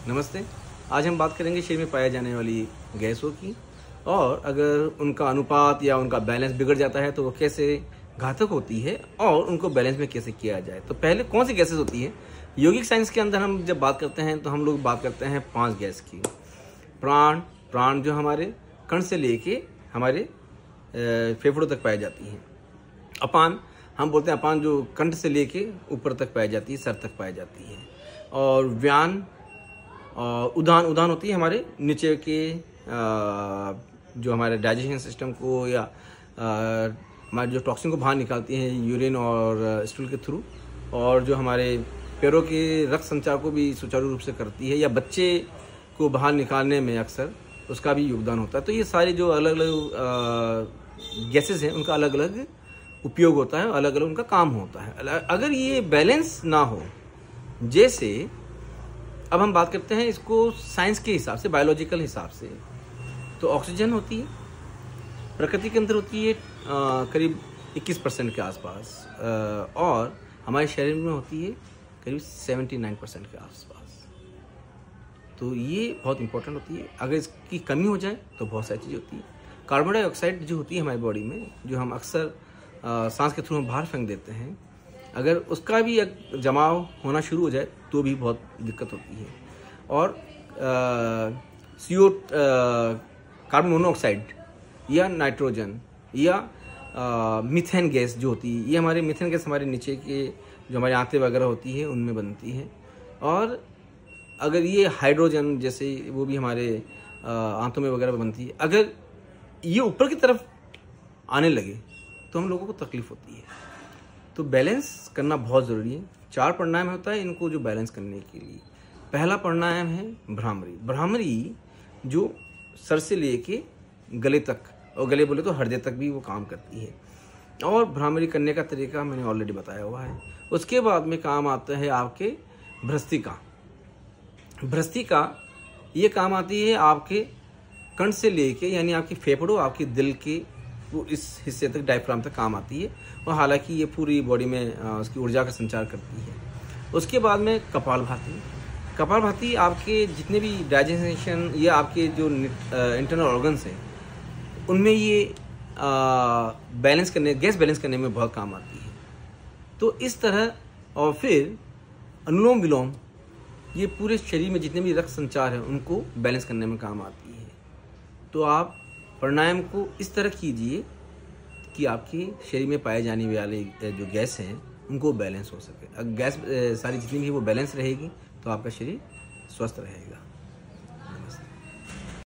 नमस्ते। आज हम बात करेंगे शरीर में पाए जाने वाली गैसों की, और अगर उनका अनुपात या उनका बैलेंस बिगड़ जाता है तो वो कैसे घातक होती है और उनको बैलेंस में कैसे किया जाए। तो पहले कौन सी गैसेस होती है? यौगिक साइंस के अंदर हम जब बात करते हैं तो हम लोग बात करते हैं 5 गैस की। प्राण जो हमारे कण से लेके हमारे फेफड़ों तक पाई जाती है। अपान, हम बोलते हैं अपान, जो कंठ से लेके ऊपर तक पाई जाती है, सर तक पाई जाती है। और व्यान और उदान होती है हमारे नीचे के जो हमारे डाइजेशन सिस्टम को या हमारे जो टॉक्सिन को बाहर निकालती हैं यूरिन और स्टूल के थ्रू, और जो हमारे पैरों के रक्त संचार को भी सुचारू रूप से करती है, या बच्चे को बाहर निकालने में अक्सर उसका भी योगदान होता है। तो ये सारे जो अलग अलग गैसेस हैं उनका अलग अलग उपयोग होता है, अलग अलग उनका काम होता है। अगर ये बैलेंस ना हो, जैसे अब हम बात करते हैं इसको साइंस के हिसाब से, बायोलॉजिकल हिसाब से, तो ऑक्सीजन होती है प्रकृति के अंदर होती है करीब 21% के आसपास, और हमारे शरीर में होती है करीब 79% के आसपास। तो ये बहुत इंपॉर्टेंट होती है। अगर इसकी कमी हो जाए तो बहुत सारी चीज़ होती है। कार्बन डाइऑक्साइड जो होती है हमारी बॉडी में, जो हम अक्सर सांस के थ्रू हम बाहर फेंक देते हैं, अगर उसका भी एक जमाव होना शुरू हो जाए तो भी बहुत दिक्कत होती है। और कार्बन मोनोऑक्साइड या नाइट्रोजन या मीथेन गैस जो होती है, ये हमारे मीथेन गैस हमारे नीचे के जो हमारी आंतें वगैरह होती है उनमें बनती है। और अगर ये हाइड्रोजन जैसे वो भी हमारे आंतों में वगैरह बनती है, अगर ये ऊपर की तरफ आने लगे तो हम लोगों को तकलीफ होती है। तो बैलेंस करना बहुत ज़रूरी है। 4 प्राणायाम होता है इनको जो बैलेंस करने के लिए। पहला प्राणायाम है भ्रामरी। भ्रामरी जो सर से लेके गले तक, और गले बोले तो हृदय तक भी वो काम करती है। और भ्रामरी करने का तरीका मैंने ऑलरेडी बताया हुआ है। उसके बाद में काम आता है आपके भ्रस्त्रिका। भ्रस्त्रिका ये काम आती है आपके कण से लेके, यानी आपकी फेफड़ों, आपके दिल के वो इस हिस्से तक, डायफ्राम तक काम आती है। और हालांकि ये पूरी बॉडी में उसकी ऊर्जा का संचार करती है। उसके बाद में कपालभाति। कपालभाति आपके जितने भी डाइजेशन या आपके जो इंटरनल ऑर्गन्स हैं उनमें ये बैलेंस करने, गैस बैलेंस करने में बहुत काम आती है। तो इस तरह, और फिर अनुलोम विलोम, ये पूरे शरीर में जितने भी रक्त संचार है उनको बैलेंस करने में काम आती है। तो आप प्राणायाम को इस तरह कीजिए कि आपके शरीर में पाए जाने वाले जो गैस हैं उनको बैलेंस हो सके। अगर गैस सारी जितनी भी वो बैलेंस रहेगी तो आपका शरीर स्वस्थ रहेगा।